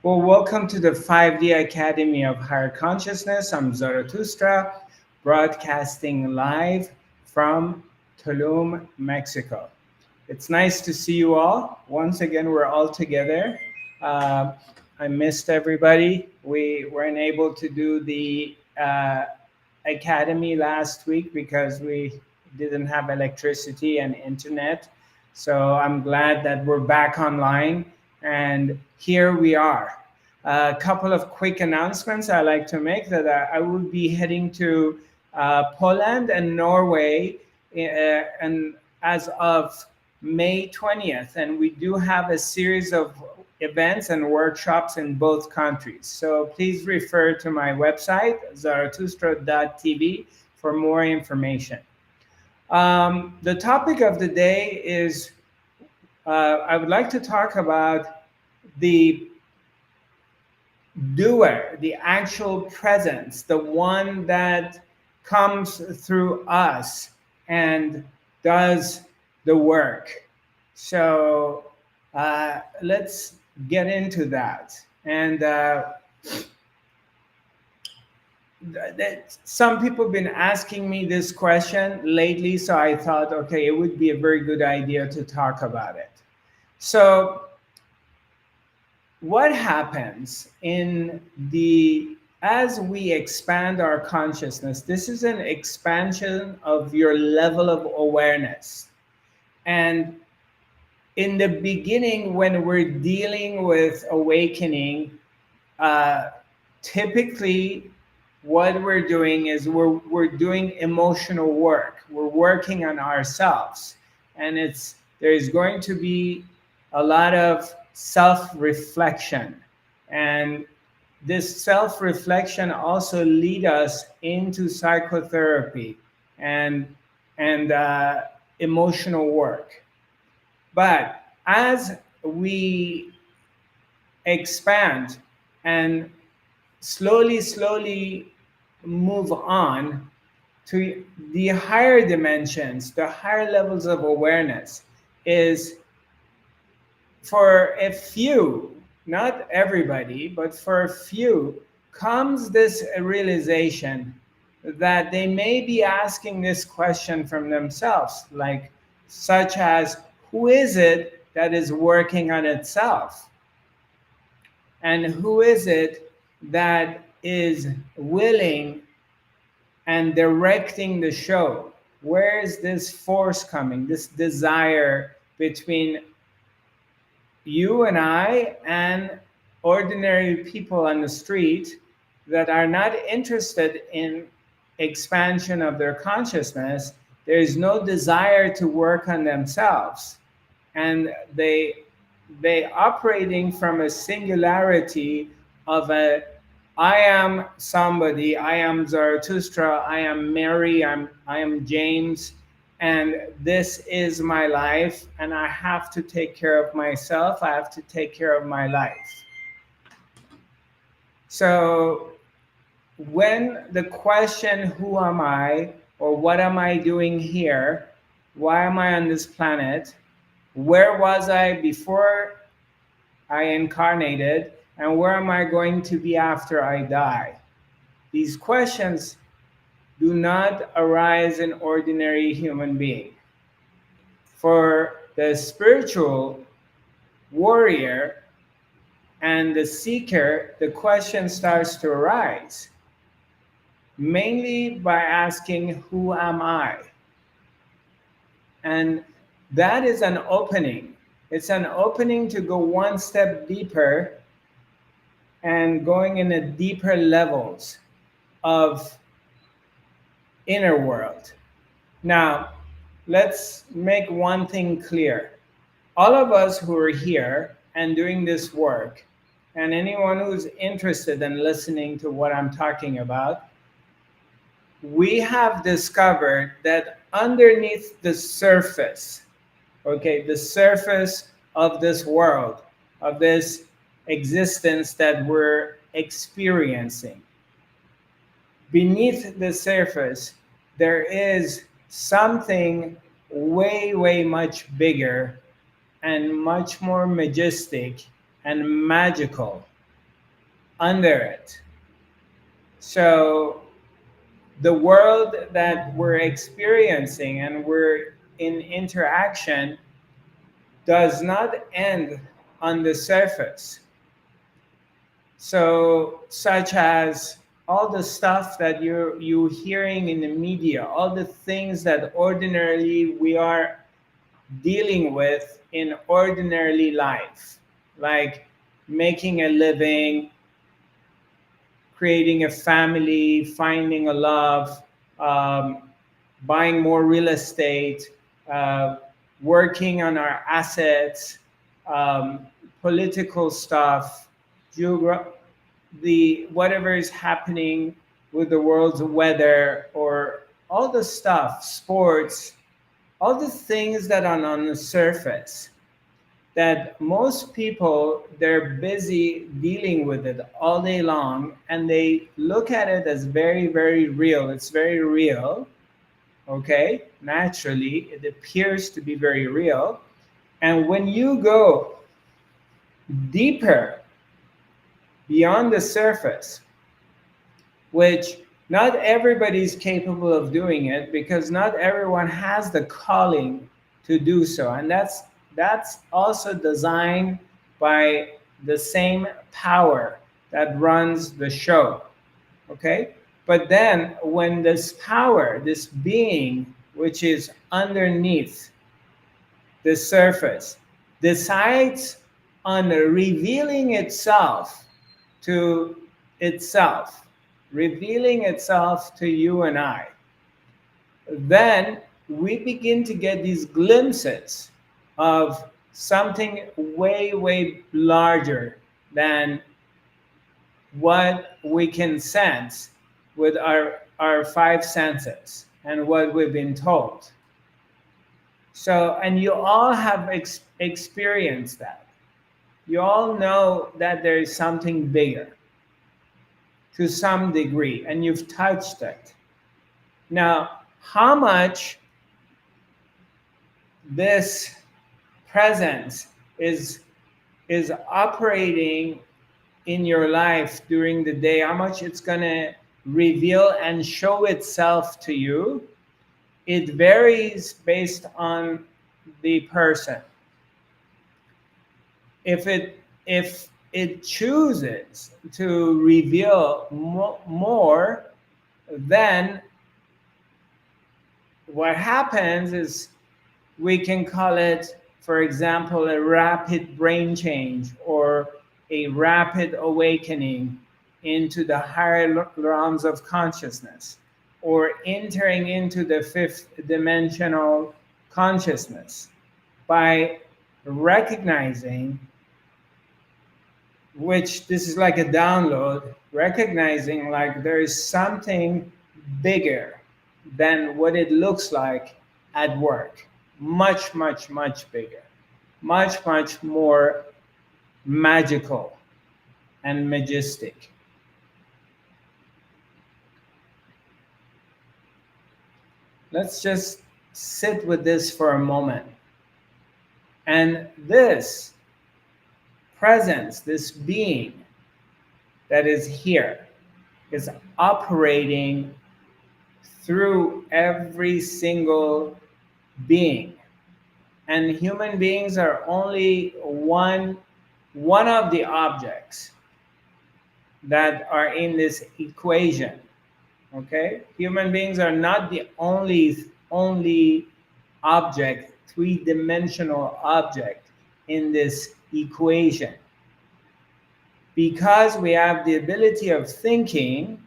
Well, welcome to the 5D Academy of Higher Consciousness. I'm Zarathustra, broadcasting live from Tulum, Mexico. It's nice to see you all. Once again, we're all together. Uh, I missed everybody. We weren't able to do the academy last week because we didn't have electricity and internet. So I'm glad that we're back online and here we are. A couple of quick announcements I like to make that I will be heading to Poland and Norway and as of May 20th, and we do have a series of events and workshops in both countries. So please refer to my website, zarathustra.tv, for more information. The topic of the day is I would like to talk about the doer, the actual presence, the one that comes through us and does the work. So let's get into that. And some people have been asking me this question lately, so I thought, okay, it would be a very good idea to talk about it. So what happens as we expand our consciousness? This is an expansion of your level of awareness. And in the beginning, when we're dealing with awakening, typically what we're doing is we're doing emotional work. We're working on ourselves, and there's going to be a lot of self-reflection, and this self-reflection also lead us into psychotherapy and emotional work. But as we expand and slowly move on to the higher dimensions, the higher levels of awareness, is for a few, not everybody, but for a few, comes this realization that they may be asking this question from themselves, like, such as, who is it that is working on itself? And who is it that is willing and directing the show? Where is this force coming, this desire between you and I and ordinary people on the street that are not interested in expansion of their consciousness? There is no desire to work on themselves, and they operating from a singularity of I am somebody, I am Zarathustra, I am Mary, I am James, and this is my life, and I have to take care of myself, I have to take care of my life. So when the question, who am I, or what am I doing here, why am I on this planet, where was I before I incarnated, and where am I going to be after I die? These questions do not arise in ordinary human being. For the spiritual warrior and the seeker, the question starts to arise, mainly by asking, who am I? And that is an opening. It's an opening to go one step deeper and going in a deeper levels of inner world. Now, let's make one thing clear. All of us who are here and doing this work, and anyone who's interested in listening to what I'm talking about, we have discovered that underneath the surface, okay, the surface of this world, of this existence that we're experiencing, beneath the surface, there is something way much bigger and much more majestic and magical. under it. So the world that we're experiencing and we're in interaction does not end on the surface. So, such as all the stuff that you hearing in the media, all the things that ordinarily we are dealing with in ordinarily life, like making a living, creating a family, finding a love, um, buying more real estate, uh, working on our assets, um, political stuff, the whatever is happening with the world's weather, or all the stuff, sports, all the things that are on the surface that most people, they're busy dealing with it all day long, and they look at it as very, very real. It's very real. Okay, naturally it appears to be very real. And when you go deeper beyond the surface, which not everybody is capable of doing it, because not everyone has the calling to do so, and that's also designed by the same power that runs the show. Okay, but then when this power, this being which is underneath the surface, decides on revealing itself to itself, revealing itself to you and I, then we begin to get these glimpses of something way, way larger than what we can sense with our five senses and what we've been told. So, and you all have experienced that. You all know that there is something bigger to some degree, and you've touched it. Now, how much this presence is operating in your life during the day, how much it's going to reveal and show itself to you, it varies based on the person. If it chooses to reveal more, then what happens is we can call it, for example, a rapid brain change or a rapid awakening into the higher realms of consciousness, or entering into the fifth dimensional consciousness by recognizing, which this is like a download, recognizing like there is something bigger than what it looks like at work. Much, much, much bigger. Much, much more magical and majestic. Let's just sit with this for a moment. And this presence, this being that is here, is operating through every single being. And human beings are only one of the objects that are in this equation. Okay, human beings are not the only object, three-dimensional object in this equation. Because we have the ability of thinking,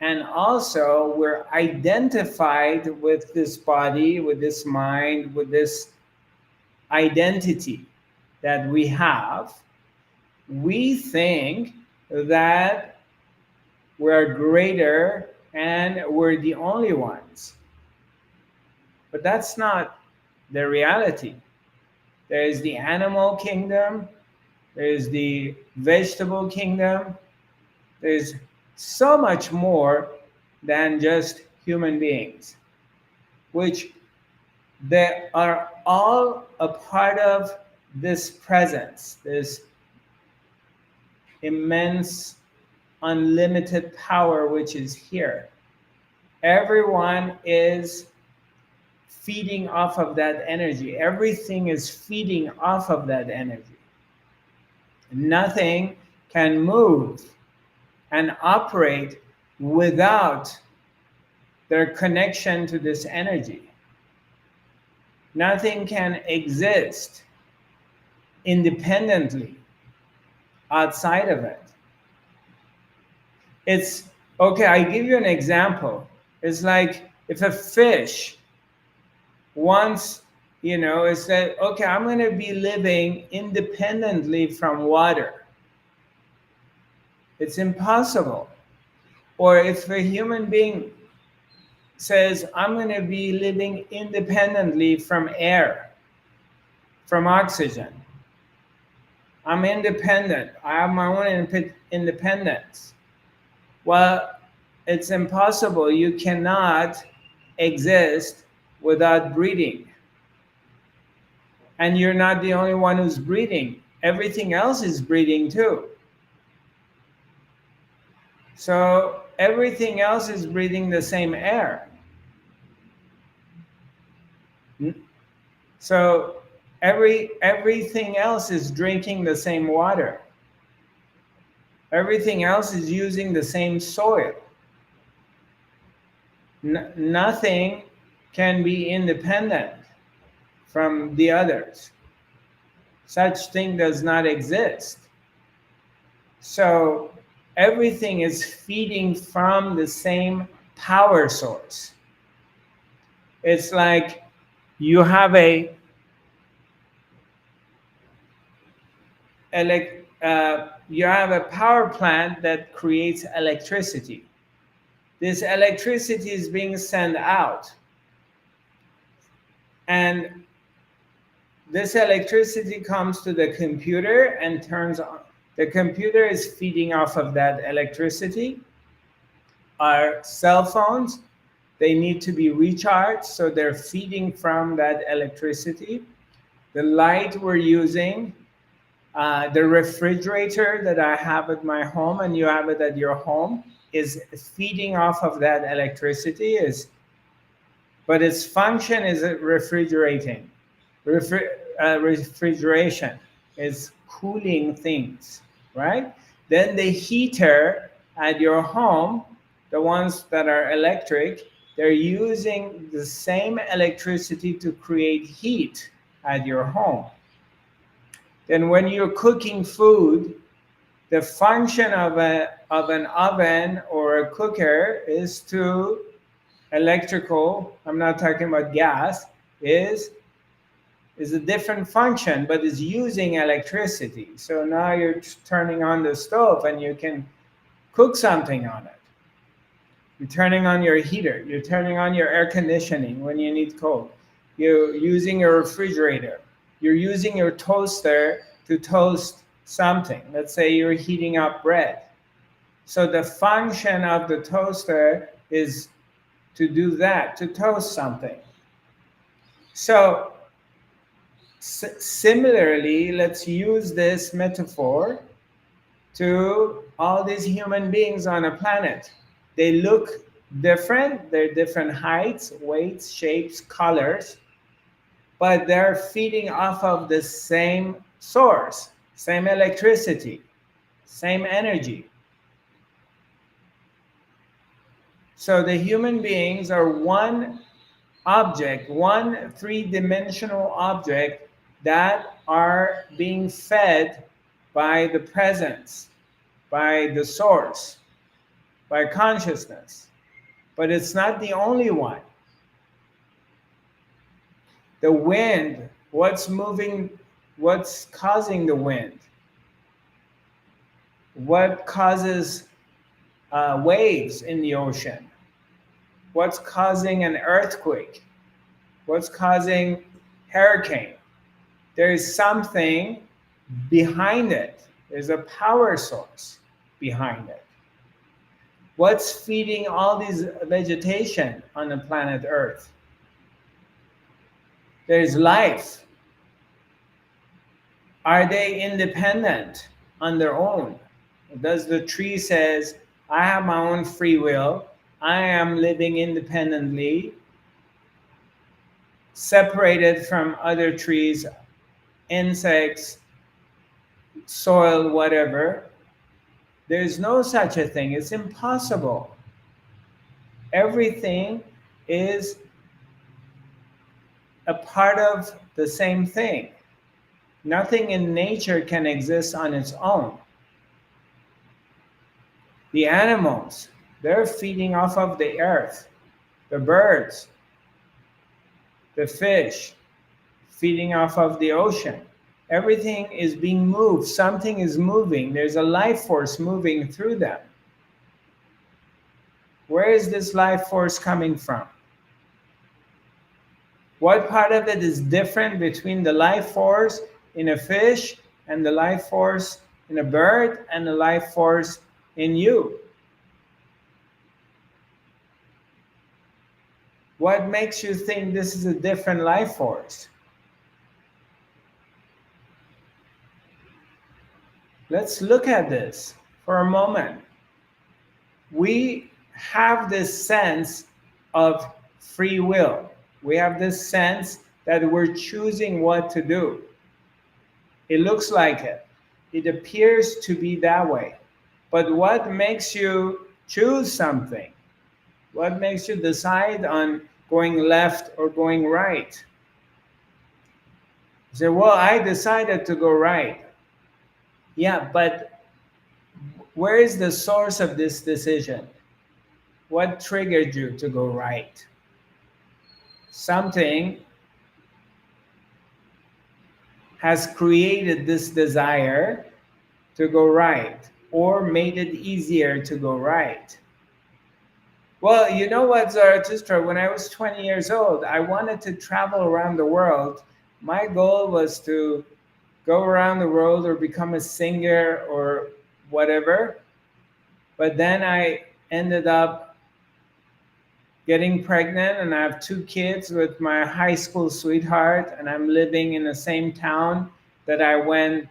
and also we're identified with this body, with this mind, with this identity that we have, we think that we're greater and we're the only ones. But that's not the reality. There is the animal kingdom, there is the vegetable kingdom, there's so much more than just human beings, which they are all a part of this presence, this immense unlimited power which is here. Everyone is feeding off of that energy. Everything is feeding off of that energy. Nothing can move and operate without their connection to this energy. Nothing can exist independently outside of it. It's okay, I give you an example. It's like if a fish wants, it's that, okay, I'm going to be living independently from water. It's impossible. Or if a human being says, I'm going to be living independently from air, from oxygen. I'm independent. I have my own independence. Well, it's impossible. You cannot exist without breathing. And you're not the only one who's breathing. Everything else is breathing too. So everything else is breathing the same air. So everything else is drinking the same water. Everything else is using the same soil. Nothing can be independent from the others. Such thing does not exist. So everything is feeding from the same power source. It's like you have a power plant that creates electricity. This electricity is being sent out. And this electricity comes to the computer and turns on. The computer is feeding off of that electricity. Our cell phones, they need to be recharged, so they're feeding from that electricity. The light we're using, the refrigerator that I have at my home and you have it at your home, is feeding off of that electricity, but its function is refrigerating. Refrigeration is cooling things, right? Then the heater at your home, the ones that are electric, they're using the same electricity to create heat at your home. Then when you're cooking food, the function of an oven or a cooker is to electrical, I'm not talking about gas, is a different function, but is using electricity. So now you're turning on the stove and you can cook something on it. You're turning on your heater. You're turning on your air conditioning when you need cold. You're using your refrigerator. You're using your toaster to toast something. Let's say you're heating up bread. So the function of the toaster is to do that, to toast something. So similarly, let's use this metaphor to all these human beings on a planet. They look different, they're different heights, weights, shapes, colors, but they're feeding off of the same source, same electricity, same energy. So the human beings are one object, one three-dimensional object that are being fed by the presence, by the source, by consciousness. But it's not the only one. The wind, what's moving, what's causing the wind? What causes waves in the ocean? What's causing an earthquake? What's causing hurricane? There's something behind it. There's a power source behind it. What's feeding all these vegetation on the planet Earth? There's life. Are they independent on their own? Does the tree says, I have my own free will, I am living independently, separated from other trees, insects, soil, whatever? There's no such a thing. It's impossible. Everything is a part of the same thing. Nothing in nature can exist on its own. The animals, they're feeding off of the earth. The birds, the fish, feeding off of the ocean. Everything is being moved. Something is moving. There's a life force moving through them. Where is this life force coming from? What part of it is different between the life force in a fish and the life force in a bird and the life force in you? What makes you think this is a different life force? Let's look at this for a moment. We have this sense of free will. We have this sense that we're choosing what to do. It looks like it. It appears to be that way. But what makes you choose something? What makes you decide on going left or going right? You say, well, I decided to go right. Yeah, but where is the source of this decision? What triggered you to go right? Something has created this desire to go right or made it easier to go right. Well, you know what, Zarathustra, when I was 20 years old, I wanted to travel around the world. My goal was to go around the world or become a singer or whatever. But then I ended up getting pregnant and I have 2 kids with my high school sweetheart, and I'm living in the same town that I went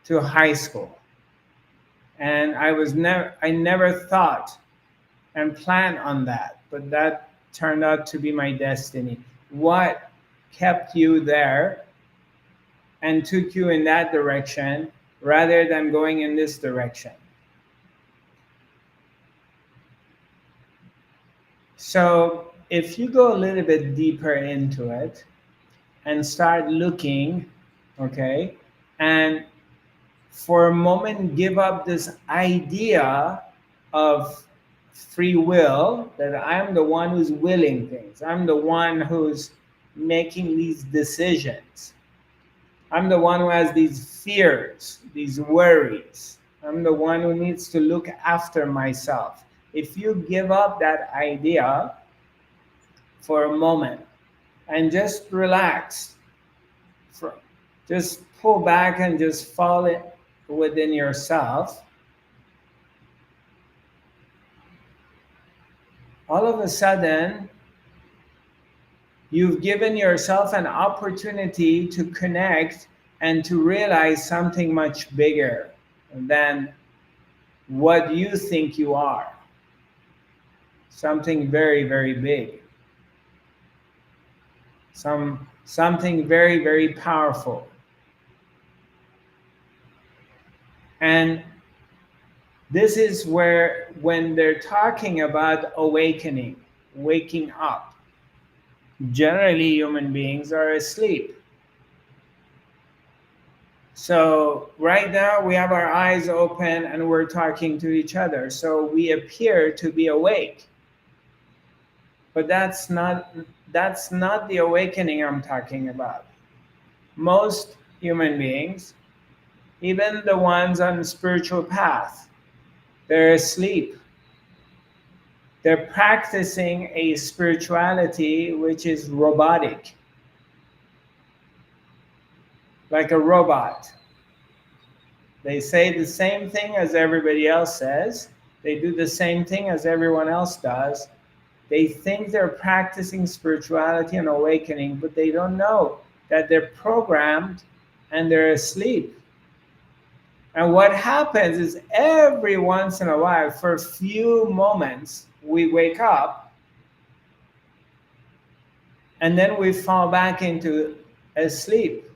to high school. And I never thought and planned on that, but that turned out to be my destiny. What kept you there and took you in that direction rather than going in this direction? So if you go a little bit deeper into it and start looking, okay, and for a moment give up this idea of free will, that I'm the one who's willing things, I'm the one who's making these decisions, I'm the one who has these fears, these worries, I'm the one who needs to look after myself. If you give up that idea for a moment and just relax, just pull back and just fall within yourself, all of a sudden you've given yourself an opportunity to connect and to realize something much bigger than what you think you are. Something very, very big. Something very, very powerful. And this is where, when they're talking about awakening, waking up, generally human beings are asleep. So right now we have our eyes open and we're talking to each other. So we appear to be awake. But that's not the awakening I'm talking about. Most human beings, even the ones on the spiritual path, they're asleep. They're practicing a spirituality which is robotic, like a robot. They say the same thing as everybody else says. They do the same thing as everyone else does. They think they're practicing spirituality and awakening, but they don't know that they're programmed and they're asleep. And what happens is every once in a while, for a few moments, we wake up and then we fall back into a sleep.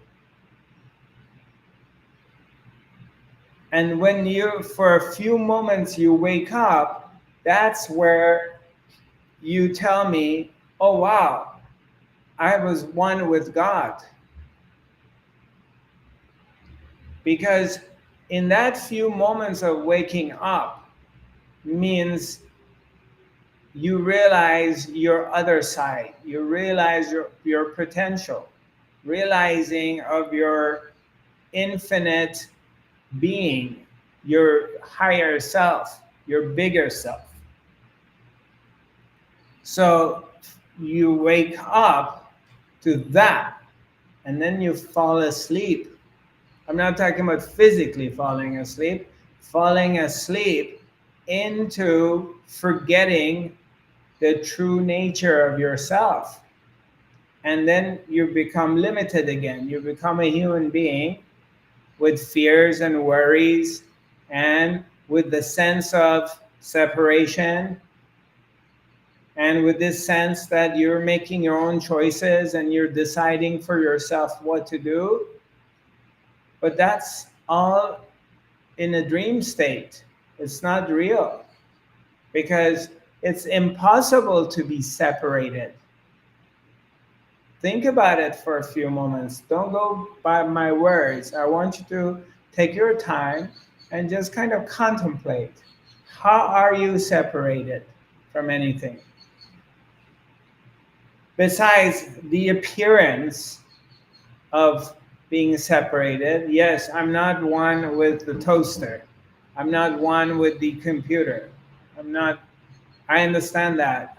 And when you, for a few moments, you wake up, that's where you tell me, oh wow, I was one with God. Because in that few moments of waking up means you realize your other side, you realize your potential, realizing of your infinite being, your higher self, your bigger self. So you wake up to that and then you fall asleep. I'm not talking about physically falling asleep into forgetting the true nature of yourself. And then you become limited again. You become a human being with fears and worries and with the sense of separation and with this sense that you're making your own choices and you're deciding for yourself what to do. But that's all in a dream state. It's not real because it's impossible to be separated. Think about it for a few moments. Don't go by my words. I want you to take your time and just kind of contemplate. How are you separated from anything? Besides the appearance of being separated, yes, I'm not one with the toaster. I'm not one with the computer. I'm not, I understand that.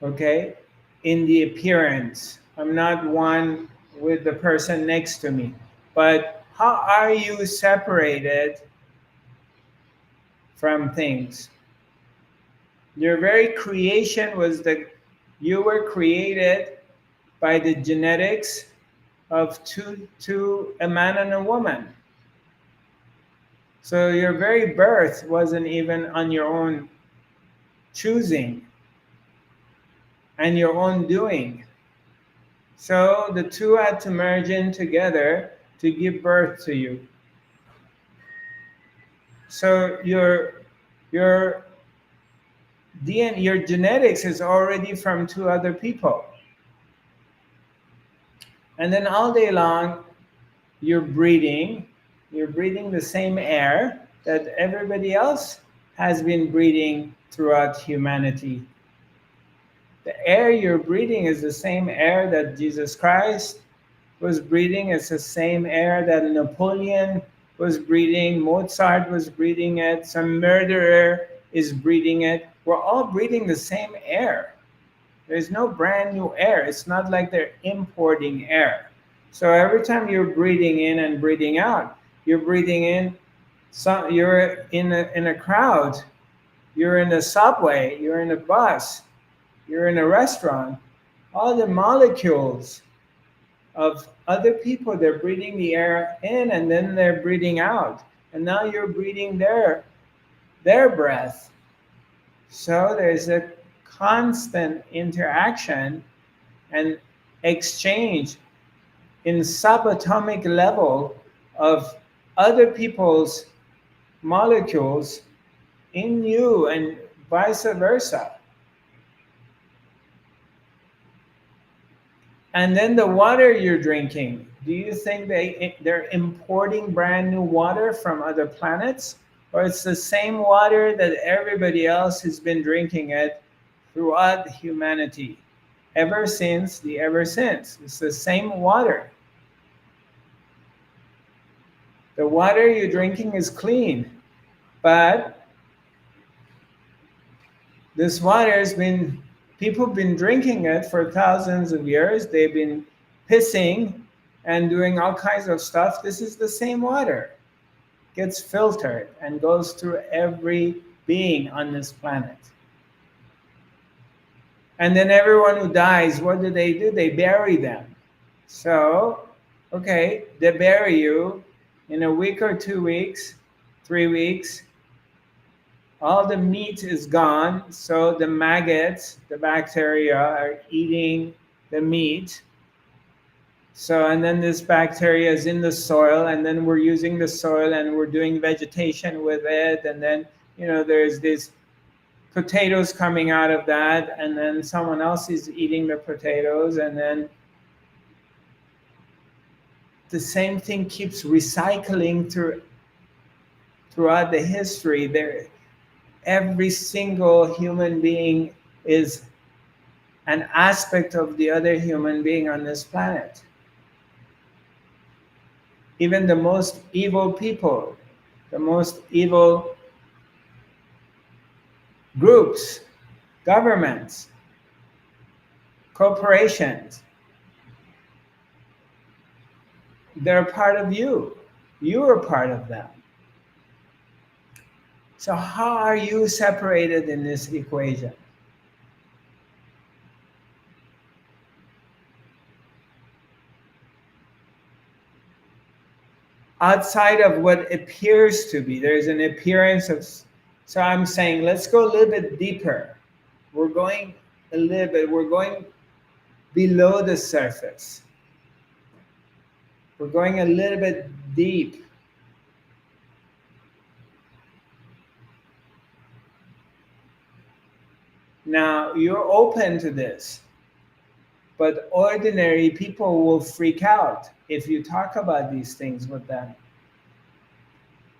Okay? In the appearance, I'm not one with the person next to me. But how are you separated from things? Your very creation was that you were created by the genetics of two a man and a woman. So your very birth wasn't even on your own choosing and your own doing. So the two had to merge in together to give birth to you. So your DNA, your genetics is already from two other people. And then all day long, you're breathing the same air that everybody else has been breathing throughout humanity. The air you're breathing is the same air that Jesus Christ was breathing. It's the same air that Napoleon was breathing, Mozart was breathing it, some murderer is breathing it. We're all breathing the same air. There's no brand new air. It's not like they're importing air. So every time you're breathing in and breathing out, you're breathing in, so you're in a crowd, you're in a subway, you're in a bus, you're in a restaurant. All the molecules of other people, they're breathing the air in and then they're breathing out. And now you're breathing their breath. So there's a constant interaction and exchange in subatomic level of other people's molecules in you and vice versa. And then the water you're drinking, do you think they're importing brand new water from other planets? Or it's the same water that everybody else has been drinking it throughout humanity? Ever since the ever since. It's the same water. The water you're drinking is clean, but this water has been, people have been drinking it for thousands of years. They've been pissing and doing all kinds of stuff. This is the same water. Gets filtered and goes through every being on this planet. And then everyone who dies, what do? They bury them. So Okay, they bury you in a week or 2 weeks, 3 weeks, all the meat is gone, so the maggots, the bacteria, are eating the meat. So, and then this bacteria is in the soil, and then we're using the soil and we're doing vegetation with it, and then, there's these potatoes coming out of that, and then someone else is eating the potatoes, and then the same thing keeps recycling throughout the history. Every single human being is an aspect of the other human being on this planet. Even the most evil people, the most evil groups, governments, corporations, they're part of you. You are part of them. So how are you separated in this equation? Outside of what appears to be, there's an appearance of. So I'm saying, let's go a little bit deeper. We're going below the surface. We're going a little bit deep. Now, you're open to this, but ordinary people will freak out if you talk about these things with them.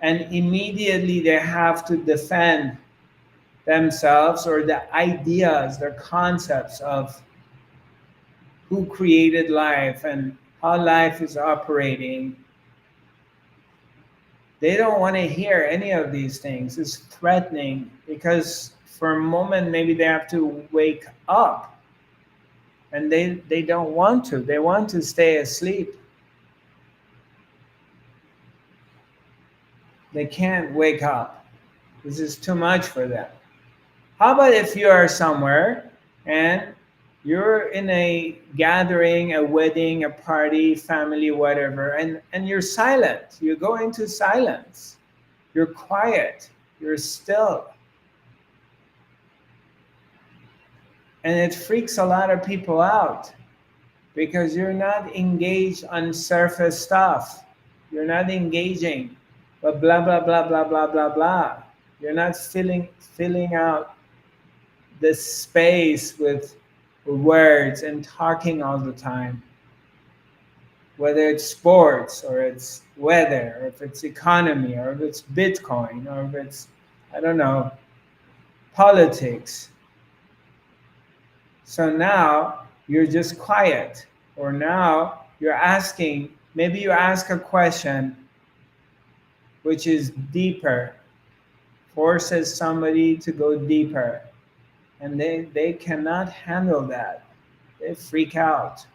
And immediately they have to defend themselves or the ideas, their concepts of who created life and how life is operating. They don't want to hear any of these things. It's threatening because for a moment maybe they have to wake up, and they don't want to. They want to stay asleep. They can't wake up. This is too much for them. How about if you are somewhere and you're in a gathering, a wedding, a party, family, whatever, and you're silent. You go into silence. You're quiet. You're still. And it freaks a lot of people out because you're not engaged on surface stuff. You're not engaging, but blah, blah, blah, blah, blah, blah, blah. You're not filling out the space with words and talking all the time. Whether it's sports or it's weather or if it's economy or if it's Bitcoin or if it's, I don't know, politics. So now you're just quiet, or now you're asking, maybe you ask a question which is deeper, forces somebody to go deeper, and they cannot handle that. They freak out.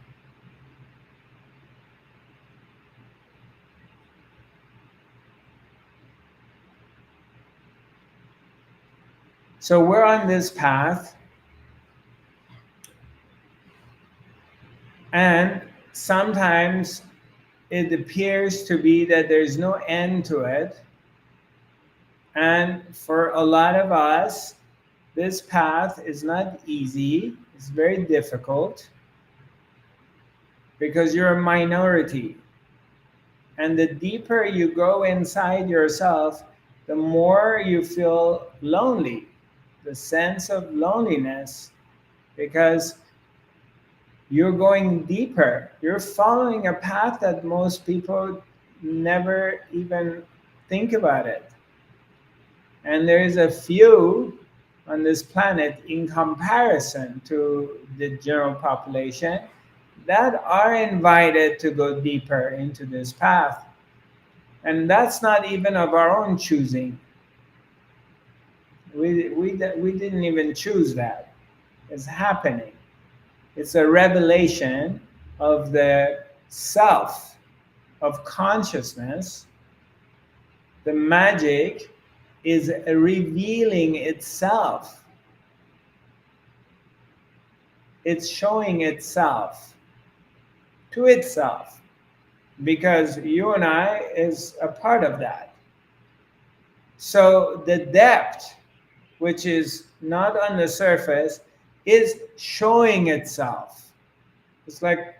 So we're on this path, and sometimes it appears to be that there's no end to it. And for a lot of us, this path is not easy. It's very difficult because you're a minority. And the deeper you go inside yourself, the more you feel lonely, the sense of loneliness, because you're going deeper. You're following a path that most people never even think about it. And there is a few on this planet in comparison to the general population that are invited to go deeper into this path. And that's not even of our own choosing. We didn't even choose that. It's happening. It's a revelation of the self, of consciousness. The magic is revealing itself. It's showing itself to itself. because you and I is a part of that. So the depth, which is not on the surface, is showing itself. It's like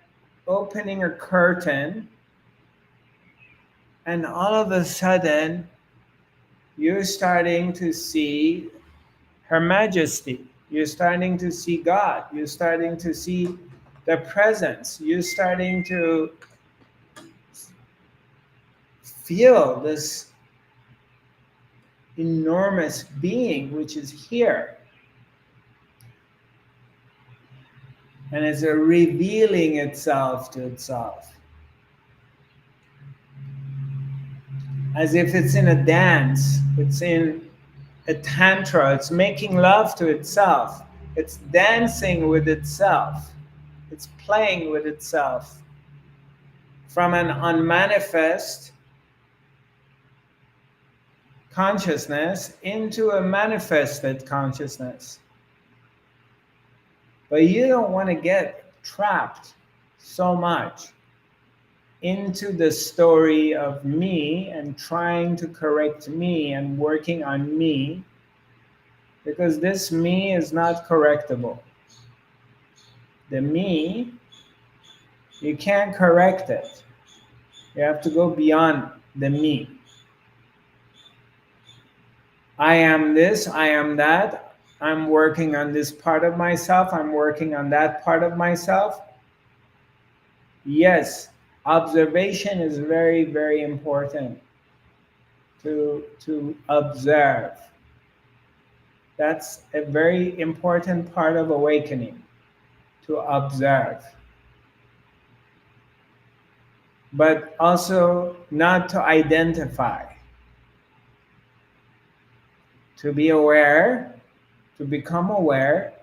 opening a curtain, and all of a sudden, you're starting to see Her Majesty. You're starting to see God. You're starting to see the presence. You're starting to feel this enormous being which is here. And it's revealing itself to itself. As if it's in a dance, it's in a tantra, it's making love to itself, it's dancing with itself, it's playing with itself from an unmanifest consciousness into a manifested consciousness. But you don't want to get trapped so much into the story of me and trying to correct me and working on me, because this me is not correctable. The me, you can't correct it. You have to go beyond the me. I am this, I am that. I'm working on this part of myself, I'm working on that part of myself. Yes, observation is very, very important to observe. That's a very important part of awakening, to observe. But also not to identify. To be aware, to become aware,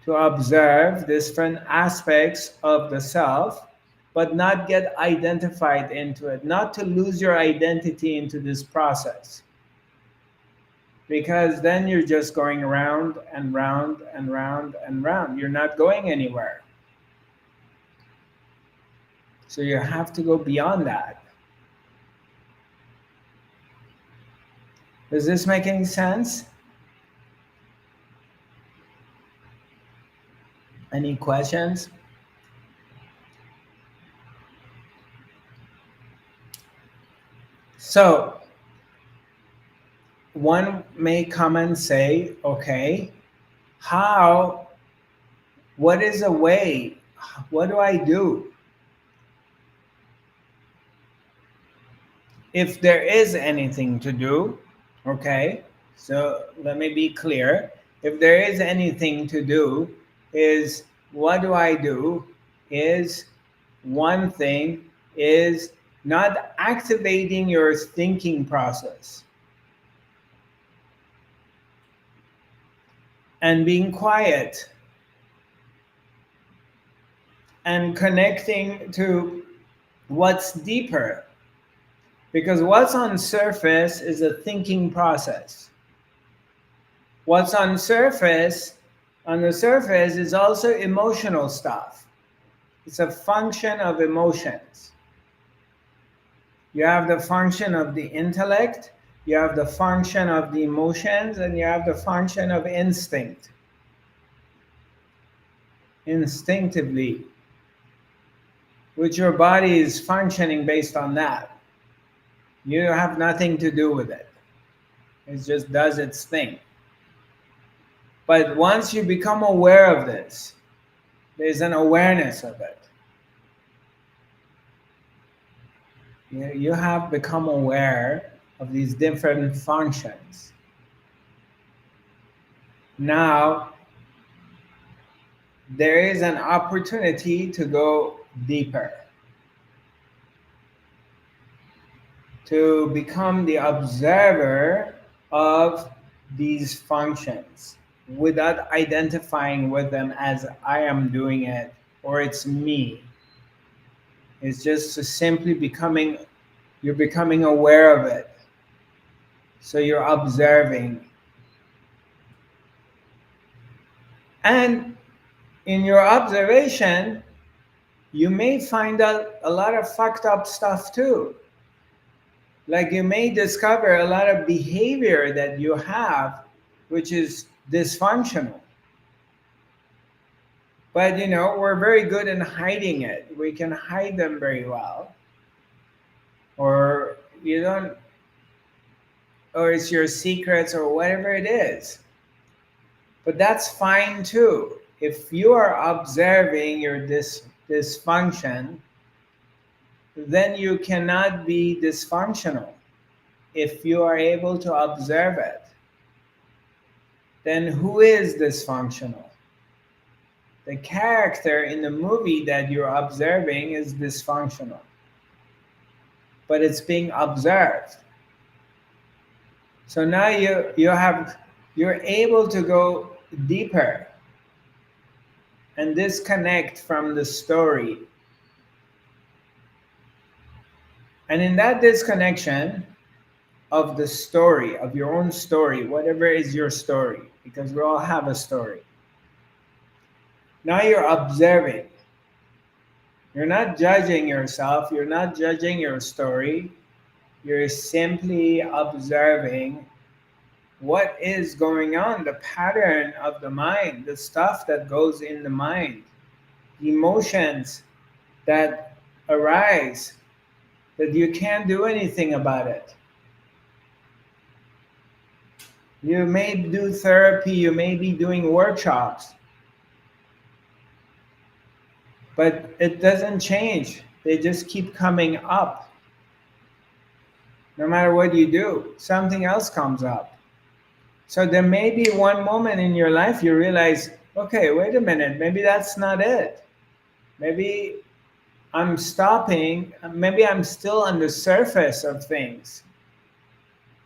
to observe different aspects of the self, but not get identified into it, not to lose your identity into this process. Because then you're just going round and round and round and round. You're not going anywhere. So you have to go beyond that. Does this make any sense? Any questions? So one may come and say, okay, what is a way? What do I do? If there is anything to do, okay, so let me be clear. If there is anything to do, is what do I do? Is one thing is not activating your thinking process and being quiet and connecting to what's deeper. Because what's on surface is a thinking process. What's on the surface is also emotional stuff. It's a function of emotions. You have the function of the intellect, you have the function of the emotions, and you have the function of instinct. Instinctively, which your body is functioning based on that. You have nothing to do with it. It just does its thing. But once you become aware of this, there's an awareness of it. You have become aware of these different functions. Now, there is an opportunity to go deeper, to become the observer of these functions without identifying with them as I am doing it or it's me. It's just simply you're becoming aware of it. So you're observing. And in your observation, you may find out a lot of fucked up stuff too. Like you may discover a lot of behavior that you have which is dysfunctional. But we're very good in hiding it. We can hide them very well. Or you don't, or it's your secrets or whatever it is. But that's fine too. If you are observing your dysfunction, then you cannot be dysfunctional. If you are able to observe it, then who is dysfunctional? The character in the movie that you're observing is dysfunctional, but it's being observed. So now you're able to go deeper and disconnect from the story. And in that disconnection of the story, of your own story, whatever is your story, because we all have a story. Now you're observing. You're not judging yourself, you're not judging your story. You're simply observing what is going on, the pattern of the mind, the stuff that goes in the mind, the emotions that arise, that you can't do anything about it. You may do therapy, you may be doing workshops, but it doesn't change. They just keep coming up. No matter what you do, something else comes up. So there may be one moment in your life you realize, okay, wait a minute, maybe that's not it. Maybe I'm stopping, maybe I'm still on the surface of things.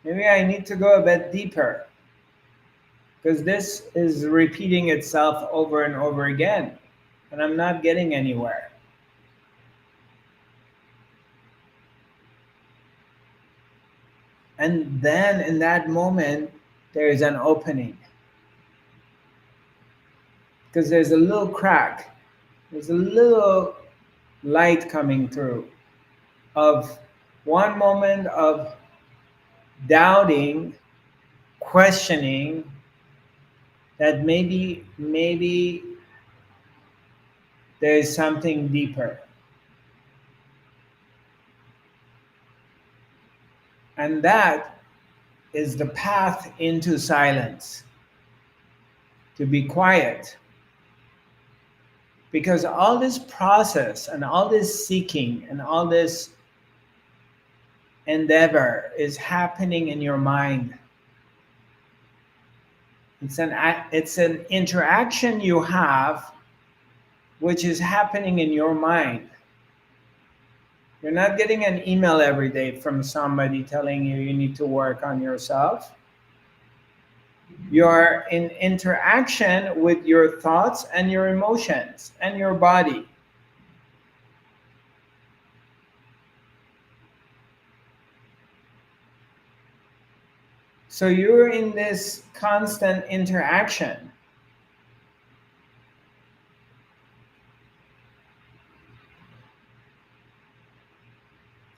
Maybe I need to go a bit deeper, because this is repeating itself over and over again, and I'm not getting anywhere. And then in that moment, there is an opening. Because there's a little crack, there's a little light coming through of one moment of doubting, questioning that maybe there is something deeper. And that is the path into silence, to be quiet. Because all this process and all this seeking and all this endeavor is happening in your mind. It's an interaction you have which is happening in your mind. You're not getting an email every day from somebody telling you need to work on yourself. You're in interaction with your thoughts and your emotions and your body. So you're in this constant interaction.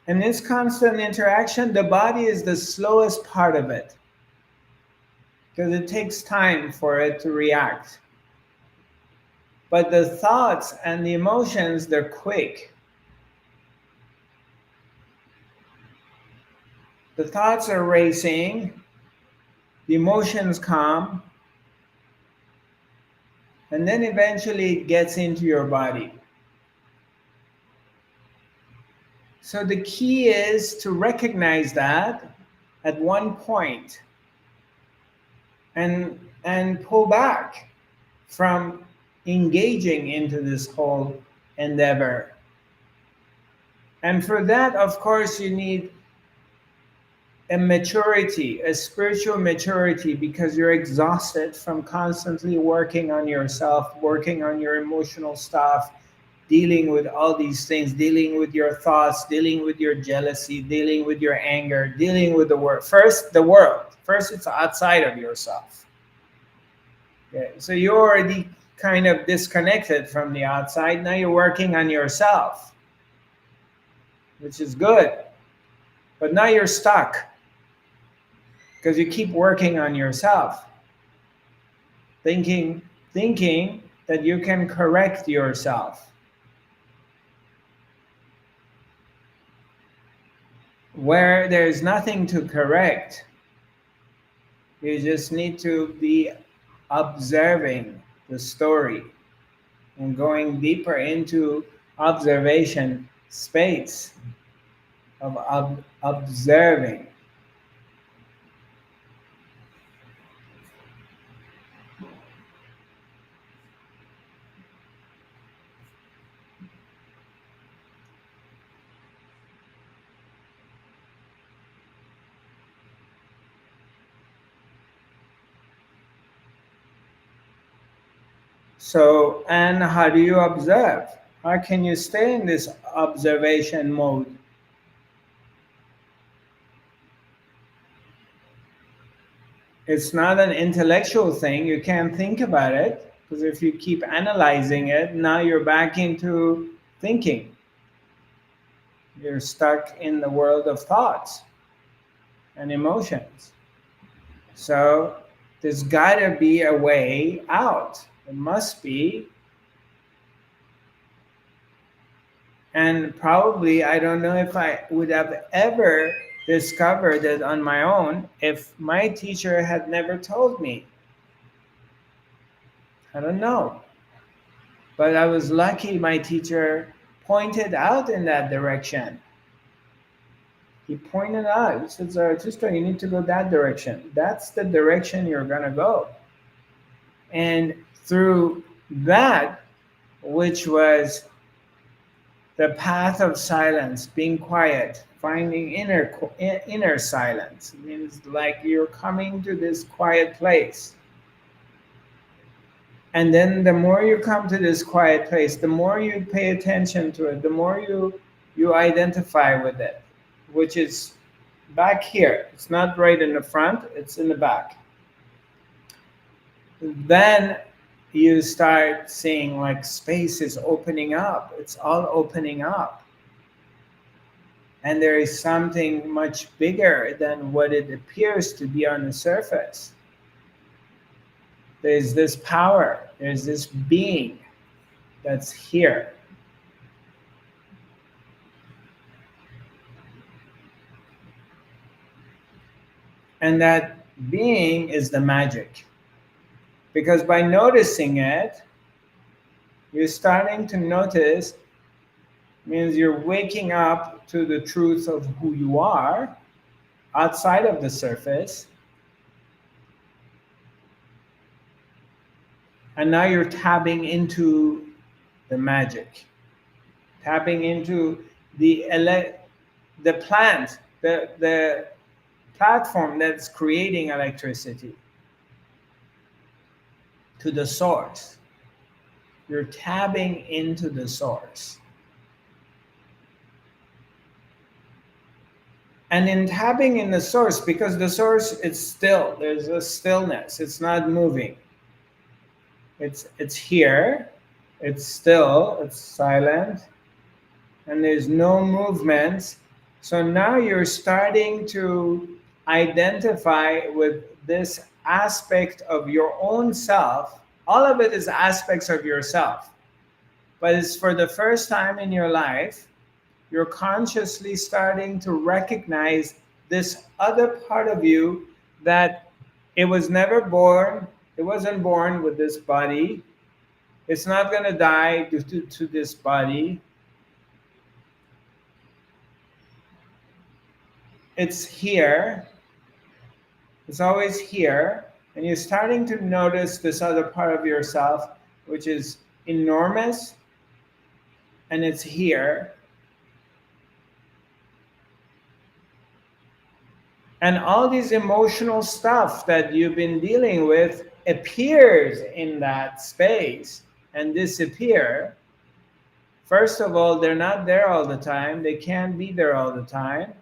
And this constant interaction, the body is the slowest part of it, because it takes time for it to react. But the thoughts and the emotions, they're quick. The thoughts are racing, the emotions come, and then eventually it gets into your body. So the key is to recognize that at one point and pull back from engaging into this whole endeavor. And for that, of course, you need a maturity, a spiritual maturity, because you're exhausted from constantly working on yourself, working on your emotional stuff, dealing with all these things, dealing with your thoughts, dealing with your jealousy, dealing with your anger, dealing with the world. First, the world. First, it's outside of yourself. Okay. So kind of disconnected from the outside. Now you're working on yourself, which is good. But now you're stuck because you keep working on yourself, thinking thinking that you can correct yourself. Where there's nothing to correct, you just need to be observing the story and going deeper into observation space of observing. So, and how do you observe? How can you stay in this observation mode? It's not an intellectual thing. You can't think about it, because if you keep analyzing it, now you're back into thinking. You're stuck in the world of thoughts and emotions. So there's got to be a way out. There must be. And probably, I don't know if I would have ever discovered it on my own if my teacher had never told me. I don't know. But I was lucky my teacher pointed out in that direction. He pointed out, he said, Zarathustra, you need to go that direction. That's the direction you're going to go. And through that, which was the path of silence, being quiet, finding inner silence, it means like you're coming to this quiet place. And then the more you come to this quiet place, the more you pay attention to it, the more you identify with it, which is back here. It's not right in the front, it's in the back. Then you start seeing like space is opening up. It's all opening up. And there is something much bigger than what it appears to be on the surface. There's this power, there's this being that's here. And that being is the magic. Because by noticing it, you're starting to notice, means you're waking up to the truth of who you are outside of the surface. And now you're tapping into the magic, tapping into the plant, the platform that's creating electricity, to the source. You're tapping into the source. And in tapping in the source, because the source is still, there's a stillness, it's not moving. It's here, it's still, it's silent, and there's no movement. So now you're starting to identify with this aspect of your own self. All of it is aspects of yourself. But it's for the first time in your life, you're consciously starting to recognize this other part of you that it was never born, it wasn't born with this body, it's not going to die due to this body. It's here, it's always here, and you're starting to notice this other part of yourself, which is enormous, and it's here. And all these emotional stuff that you've been dealing with appears in that space and disappear. First of all, they're not there all the time. They can't be there all the time.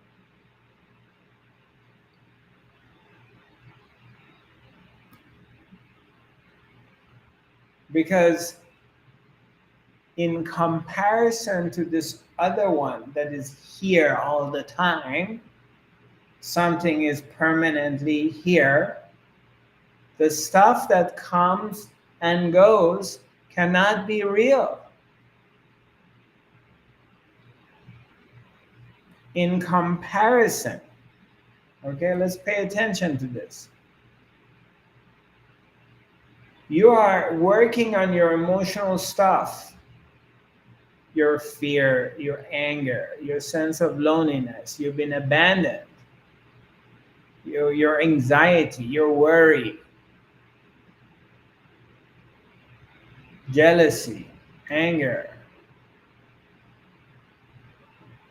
Because in comparison to this other one that is here all the time, something is permanently here. The stuff that comes and goes cannot be real. In comparison, okay, let's pay attention to this. You are working on your emotional stuff, your fear, your anger, your sense of loneliness, you've been abandoned, your anxiety, your worry, jealousy, anger,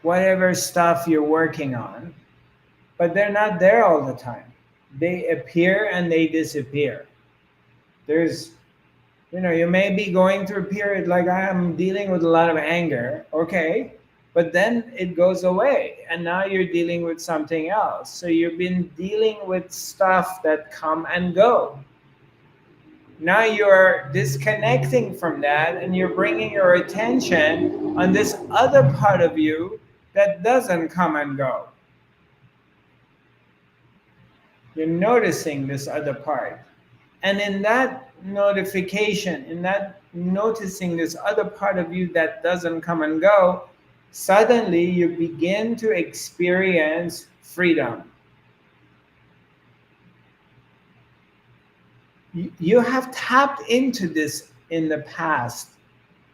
whatever stuff you're working on, but they're not there all the time. They appear and they disappear. There's, you may be going through a period like I am dealing with a lot of anger, okay, but then it goes away and now you're dealing with something else. So you've been dealing with stuff that come and go. Now you're disconnecting from that and you're bringing your attention on this other part of you that doesn't come and go. You're noticing this other part. And in that notification, in that noticing this other part of you that doesn't come and go, suddenly you begin to experience freedom. You have tapped into this in the past.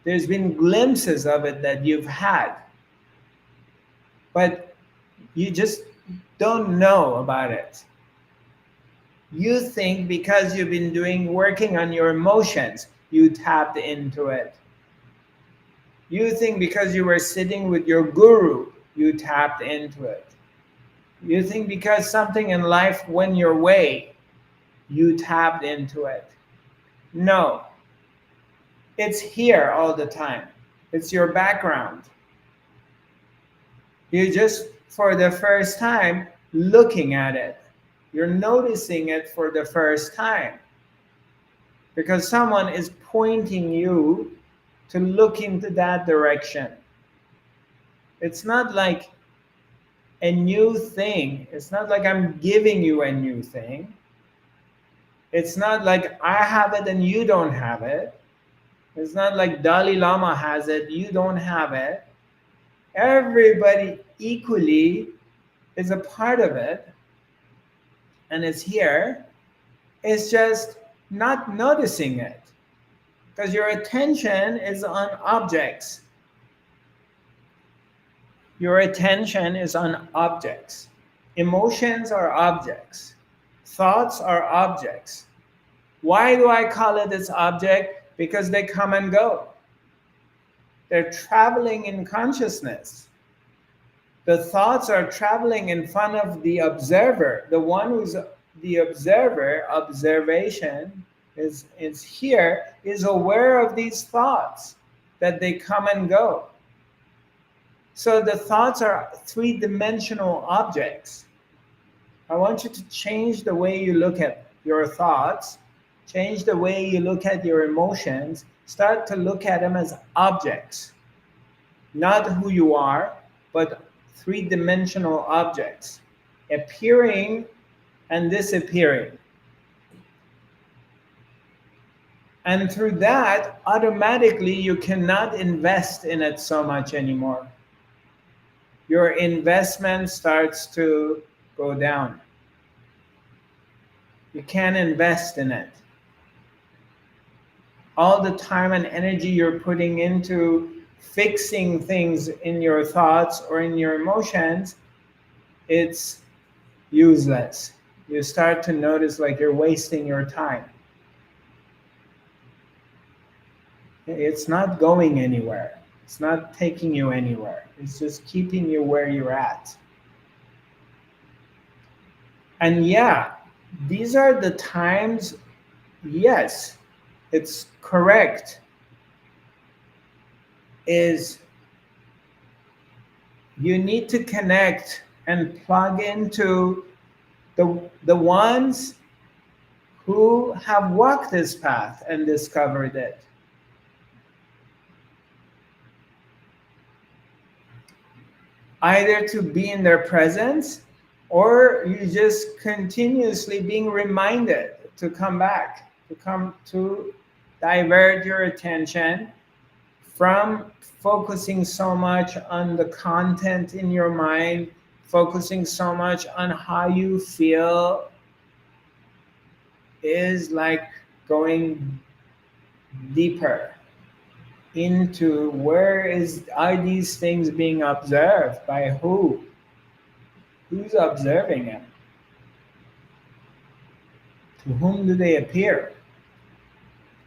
There's been glimpses of it that you've had, but you just don't know about it. You think because you've been working on your emotions, you tapped into it. You think because you were sitting with your guru, you tapped into it. You think because something in life went your way, you tapped into it. No. It's here all the time. It's your background. You just, for the first time, looking at it. You're noticing it for the first time. Because someone is pointing you to look into that direction. It's not like a new thing. It's not like I'm giving you a new thing. It's not like I have it and you don't have it. It's not like Dalai Lama has it, you don't have it. Everybody equally is a part of it. And it's here. It's just not noticing it. Because your attention is on objects. Your attention is on objects. Emotions are objects. Thoughts are objects. Why do I call it this object? Because they come and go. They're traveling in consciousness. The thoughts are traveling in front of the observer. The one who's the observer, observation is here, is aware of these thoughts, that they come and go. So the thoughts are three-dimensional objects. I want you to change the way you look at your thoughts, change the way you look at your emotions, start to look at them as objects. Not who you are, but three-dimensional objects, appearing and disappearing. And through that, automatically you cannot invest in it so much anymore. Your investment starts to go down. You can't invest in it. All the time and energy you're putting into fixing things in your thoughts or in your emotions, it's useless. You start to notice like you're wasting your time. It's not going anywhere. It's not taking you anywhere. It's just keeping you where you're at. And yeah, these are the times, yes, it's correct, is you need to connect and plug into the ones who have walked this path and discovered it. Either to be in their presence, or you just continuously being reminded to come back, to come to divert your attention from focusing so much on the content in your mind, focusing so much on how you feel, is like going deeper into where are these things being observed by who's observing them, to whom do they appear,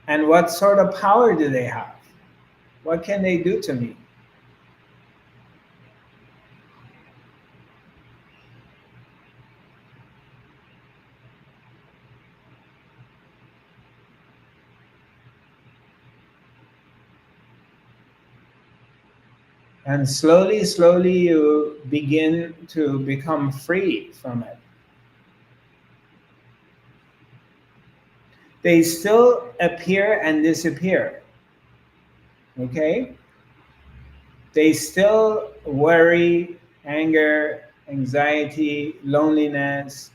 and what sort of power do they have, what can they do to me. And slowly, slowly you begin to become free from it. They still appear and disappear. Okay? They still worry, anger, anxiety, loneliness,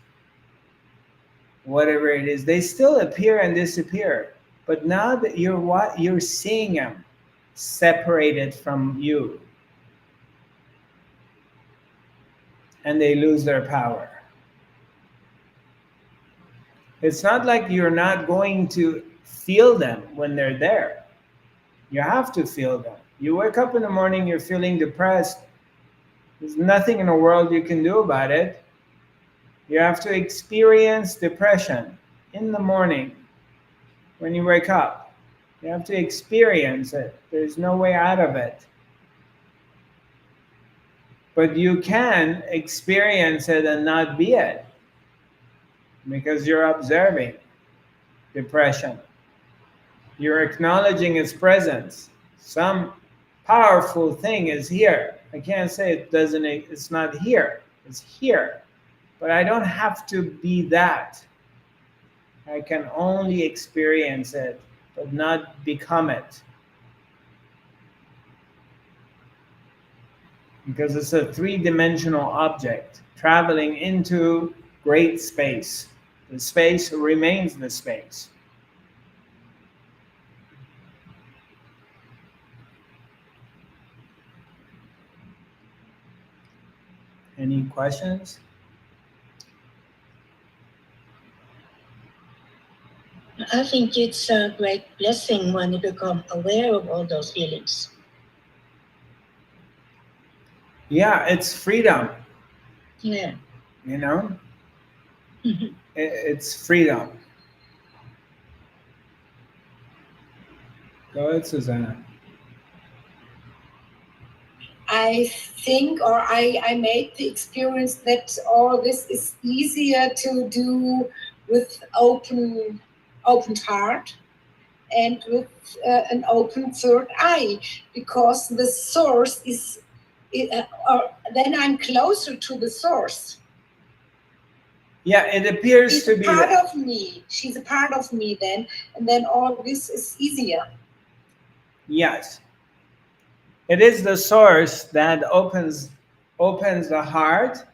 whatever it is. They still appear and disappear. But now that you're seeing them separated from you, and they lose their power. It's not like you're not going to feel them when they're there. You have to feel them. You wake up in the morning, you're feeling depressed. There's nothing in the world you can do about it. You have to experience depression in the morning when you wake up. You have to experience it. There's no way out of it. But you can experience it and not be it, because you're observing depression. You're acknowledging its presence. Some powerful thing is here. I can't say it's not here. It's here. But I don't have to be that. I can only experience it, but not become it. Because it's a three-dimensional object traveling into great space. The space remains the space. Any questions? I think it's a great blessing when you become aware of all those feelings. Yeah, it's freedom. Yeah. You know? It's freedom. Go ahead, Susanna. I think, or I made the experience that all this is easier to do with open heart and with an open third eye, because the source is, or then I'm closer to the source. Yeah, it appears to be part of me. She's a part of me then, and then all this is easier. Yes. It is the source that opens the heart,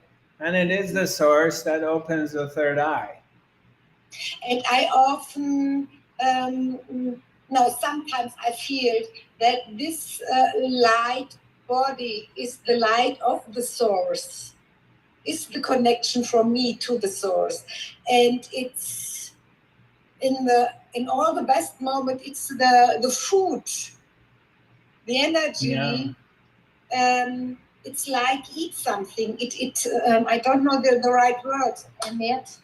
and it is the source that opens the third eye. And I often, sometimes I feel that this light body is the light of the source, is the connection from me to the source. And it's in all the best moment, it's the food, the energy. Yeah. It's like eat something. I don't know the right word, Annette.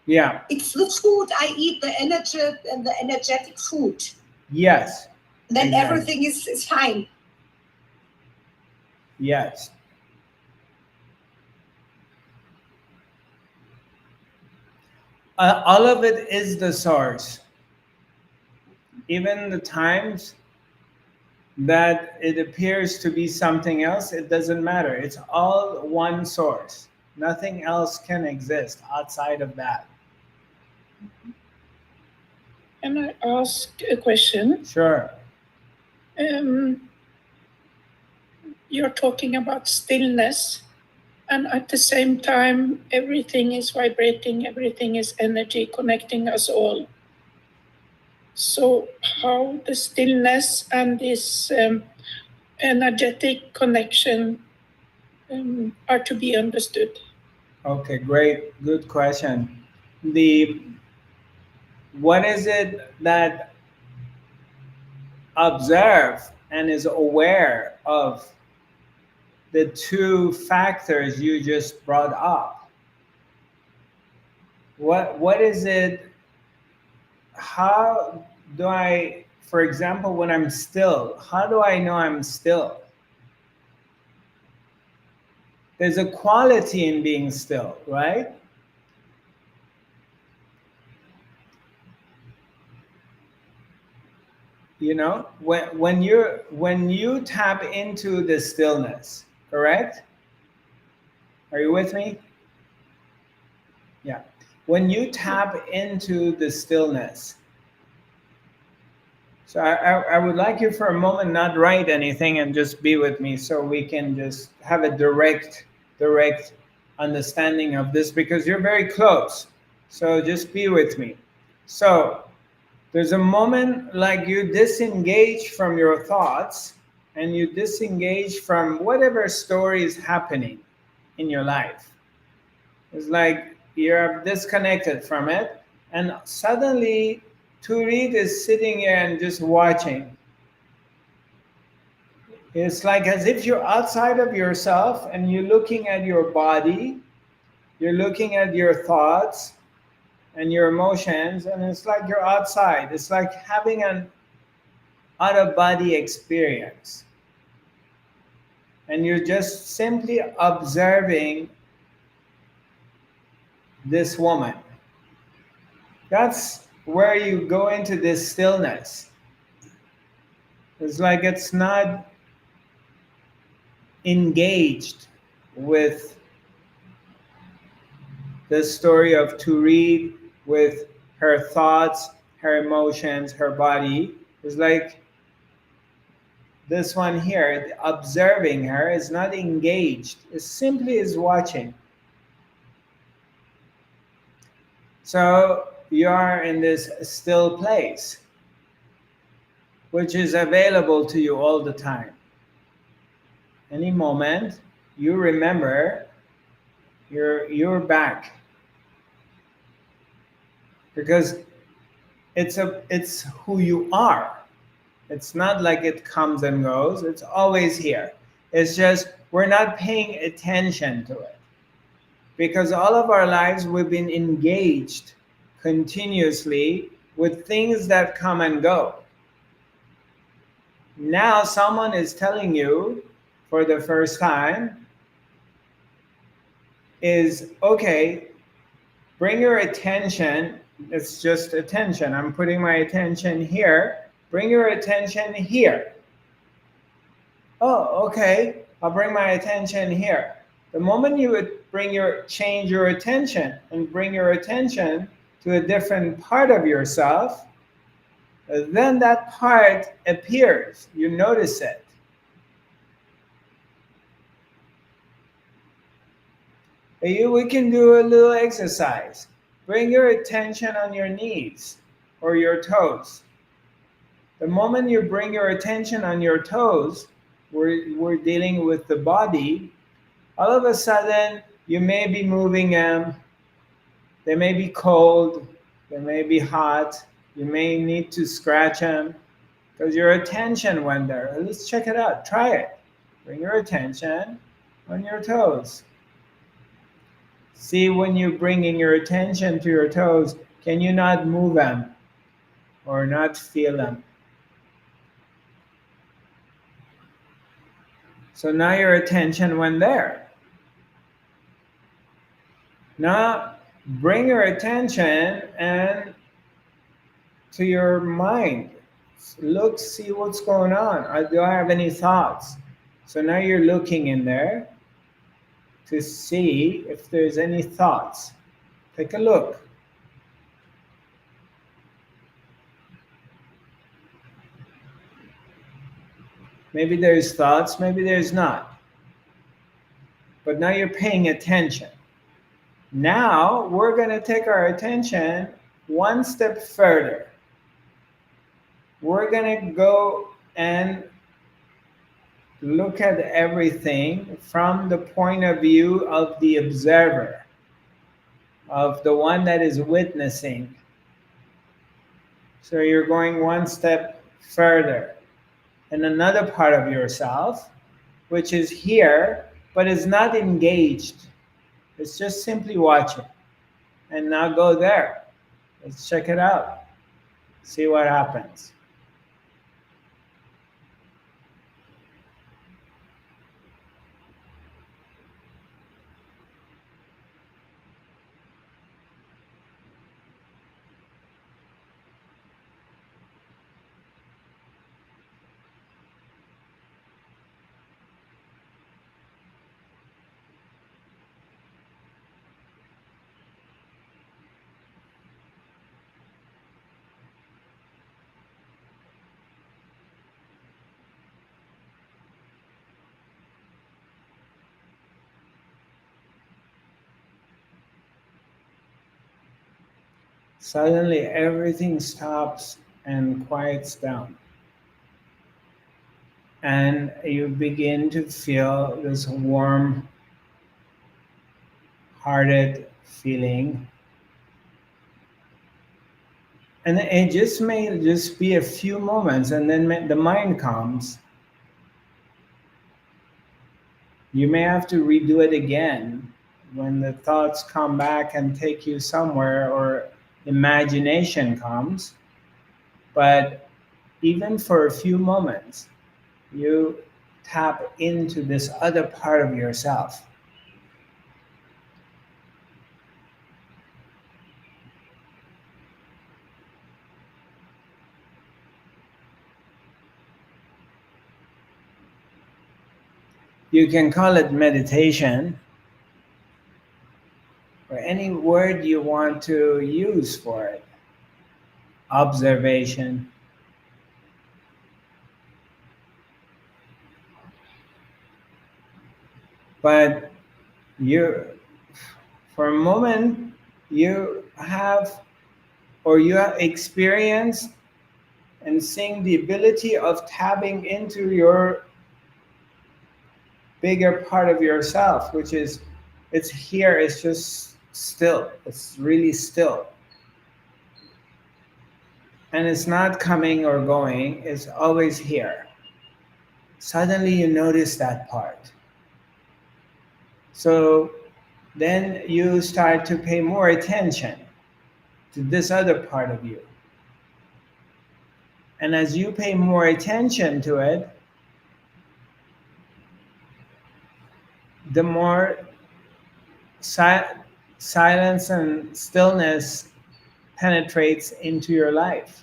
Yeah. It's the food I eat, the energy and the energetic food. Yes. Then exactly. Everything is fine. Yes. All of it is the source. Even the times that it appears to be something else, it doesn't matter. It's all one source. Nothing else can exist outside of that. Can I ask a question? Sure. You're talking about stillness, and at the same time, everything is vibrating, everything is energy connecting us all. So, how the stillness and this energetic connection are to be understood? Okay, great. Good question. The what is it that observe and is aware of the two factors you just brought up? What is it? How do I, for example, when I'm still, how do I know I'm still? There's a quality in being still, right? You know, when you tap into the stillness, correct? Are you with me? Yeah. When you tap into the stillness, so I would like you for a moment not write anything and just be with me so we can just have a direct understanding of this, because you're very close. So just be with me. So there's a moment like you disengage from your thoughts and you disengage from whatever story is happening in your life. It's like you're disconnected from it, and suddenly Turit is sitting here and just watching. It's like as if you're outside of yourself and you're looking at your body, you're looking at your thoughts and your emotions, and it's like you're outside. It's like having an out of body experience. And you're just simply observing this woman. That's where you go into this stillness. It's like it's not engaged with the story of Turid, with her thoughts, her emotions, her body. It's like this one here, observing her, is not engaged. It simply is watching. So you are in this still place, which is available to you all the time. Any moment you remember, you're back, because it's who you are. It's not like it comes and goes. It's always here. It's just we're not paying attention to it, because all of our lives we've been engaged continuously with things that come and go. Now someone is telling you for the first time is, okay, bring your attention. It's just attention. I'm putting my attention here. Bring your attention here. Oh, okay, I'll bring my attention here. The moment you would change your attention and bring your attention to a different part of yourself, then that part appears. You notice it. We can do a little exercise. Bring your attention on your knees or your toes. The moment you bring your attention on your toes, we're dealing with the body. All of a sudden, you may be moving them. They may be cold. They may be hot. You may need to scratch them because your attention went there. Let's check it out. Try it. Bring your attention on your toes. See, when you're bringing your attention to your toes, can you not move them or not feel them? So now your attention went there. Now bring your attention and to your mind. Look, see what's going on. Do I have any thoughts? So now you're looking in there. to see if there's any thoughts. Take a look. Maybe there's thoughts, maybe there's not. But now you're paying attention. Now we're going to take our attention one step further. We're going to go and look at everything from the point of view of the observer, of the one that is witnessing. So you're going one step further. And another part of yourself, which is here, but is not engaged. It's just simply watching. And now go there. Let's check it out. See what happens. Suddenly everything stops and quiets down. And you begin to feel this warm hearted feeling. And it just may just be a few moments, and then the mind comes. You may have to redo it again when the thoughts come back and take you somewhere, or imagination comes. But even for a few moments, you tap into this other part of yourself. You can call it meditation, or any word you want to use for it. Observation. But you, for a moment, you have, or you have experienced and seeing the ability of tapping into your bigger part of yourself, which is, it's here, it's just still, it's really still. And it's not coming or going, it's always here. Suddenly you notice that part. So then you start to pay more attention to this other part of you. And as you pay more attention to it, the more silence and stillness penetrates into your life.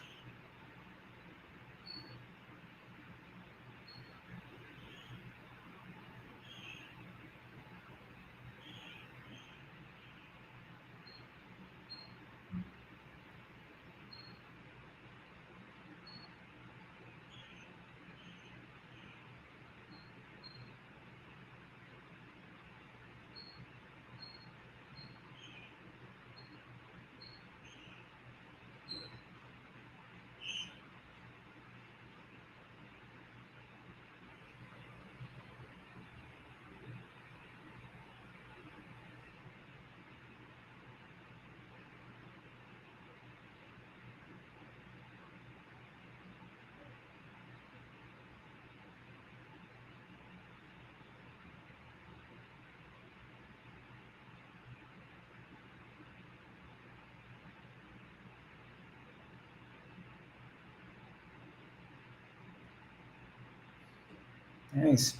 Nice.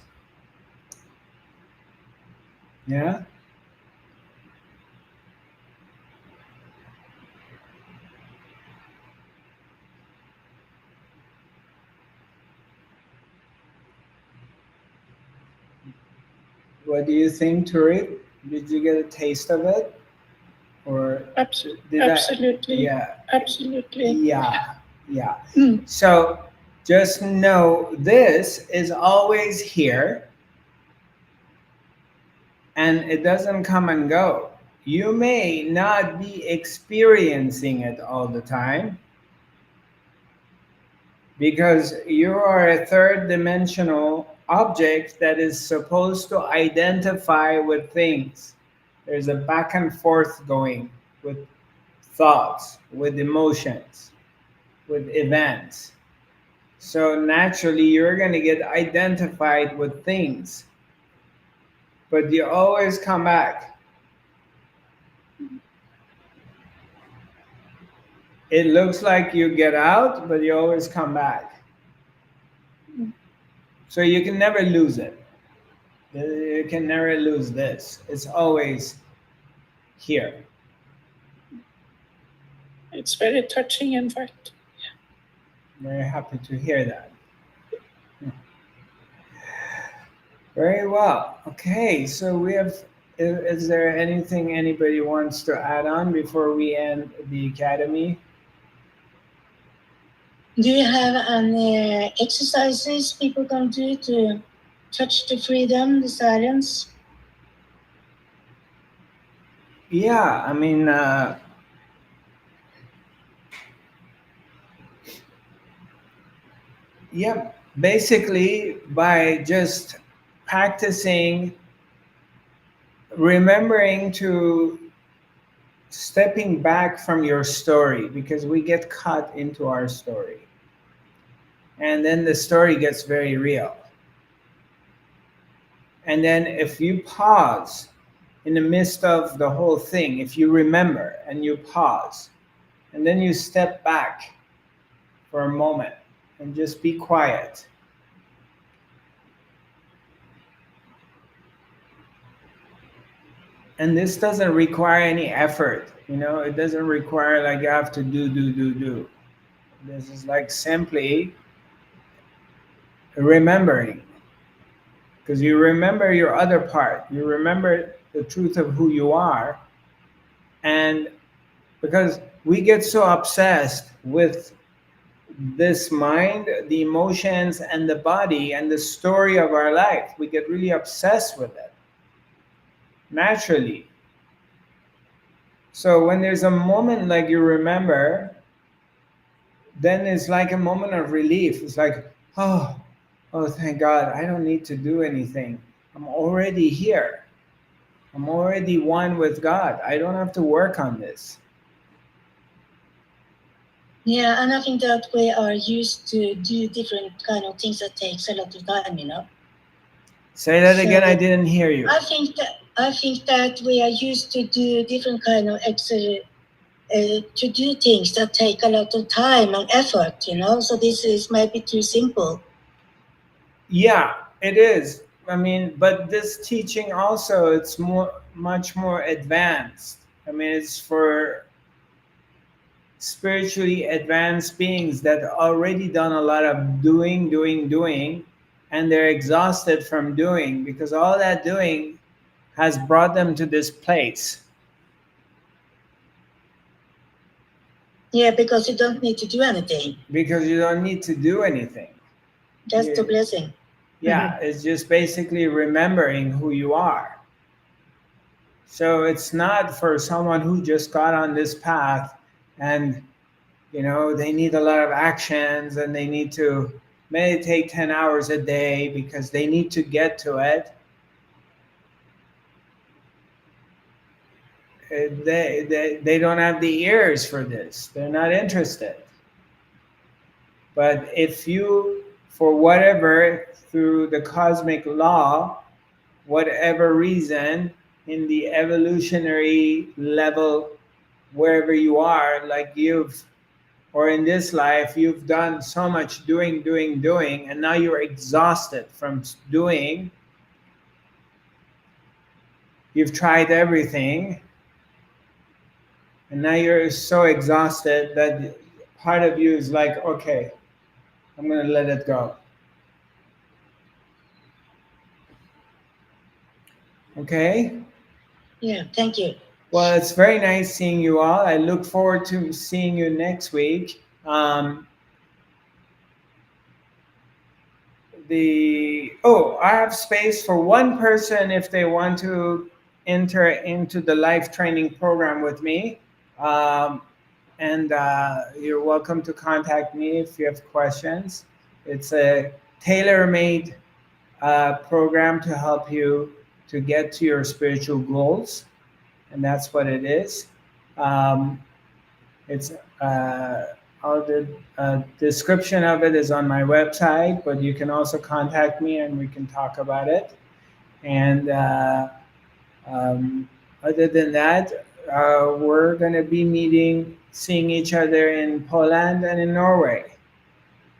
Yeah? What do you think, Turit? Did you get a taste of it? Or did Absolutely. Yeah. Absolutely. Yeah. Mm. So just know this is always here and it doesn't come and go. You may not be experiencing it all the time because you are a third dimensional object that is supposed to identify with things. There's a back and forth going with thoughts, with emotions, with events. So naturally, you're going to get identified with things, but you always come back. It looks like you get out, but you always come back. So you can never lose it. You can never lose this. It's always here. It's very touching, in fact. Very happy to hear that. Very well. Okay, so we have. Is there anything anybody wants to add on before we end the academy? Do you have any exercises people can do to touch the freedom, the silence? Yeah, I mean, yeah, basically by just practicing, remembering to stepping back from your story because we get caught into our story. And then the story gets very real. And then if you pause in the midst of the whole thing, if you remember and you pause, and then you step back for a moment and just be quiet. And this doesn't require any effort, it doesn't require like you have to do. This is like simply remembering, because you remember your other part, you remember the truth of who you are. And because we get so obsessed with this mind, the emotions, and the body, and the story of our life, we get really obsessed with it naturally. So when there's a moment like you remember, then it's like a moment of relief. It's like, oh, thank God, I don't need to do anything. I'm already here. I'm already one with God. I don't have to work on this. Yeah, and I think that we are used to do different kind of things that takes a lot of time. Say that again, I didn't hear you. I think that we are used to do different kind of to do things that take a lot of time and effort, so this is maybe too simple. Yeah, it is. I mean, but this teaching also, it's much more advanced. I mean, it's for spiritually advanced beings that already done a lot of doing, and they're exhausted from doing because all that doing has brought them to this place. Yeah, because you don't need to do anything. Because you don't need to do anything. That's the blessing. Yeah, it's just basically remembering who you are. So it's not for someone who just got on this path and they need a lot of actions and they need to meditate 10 hours a day because they need to get to it. They don't have the ears for this. They're not interested. But if you, for whatever, through the cosmic law, whatever reason, in the evolutionary level, wherever you are, like or in this life, you've done so much doing, and now you're exhausted from doing. You've tried everything, and now you're so exhausted that part of you is like, okay, I'm going to let it go. Okay? Yeah, thank you. Well, it's very nice seeing you all. I look forward to seeing you next week. I have space for one person if they want to enter into the life training program with me. Um, and you're welcome to contact me if you have questions. It's a tailor-made program to help you to get to your spiritual goals, and that's what it is. Um, it's all the description of it is on my website, but you can also contact me and we can talk about it. And um, other than that, we're going to be seeing each other in Poland and in Norway.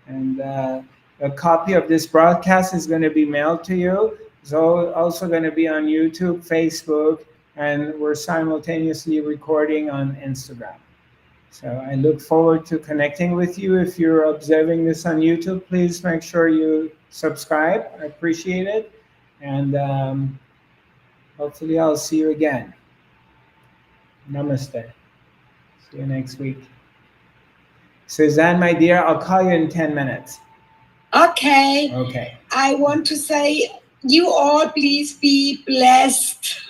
And a copy of this broadcast is going to be mailed to you. It's also going to be on YouTube, Facebook, and we're simultaneously recording on Instagram. So I look forward to connecting with you. If you're observing this on YouTube, please make sure you subscribe. I appreciate it. And hopefully I'll see you again. Namaste. See you next week. Suzanne, my dear, I'll call you in 10 minutes. Okay. Okay. I want to say, you all please be blessed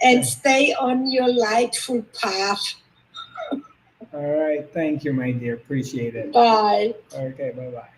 and stay on your lightful path. All right. Thank you, my dear. Appreciate it. Bye. Okay. Bye-bye.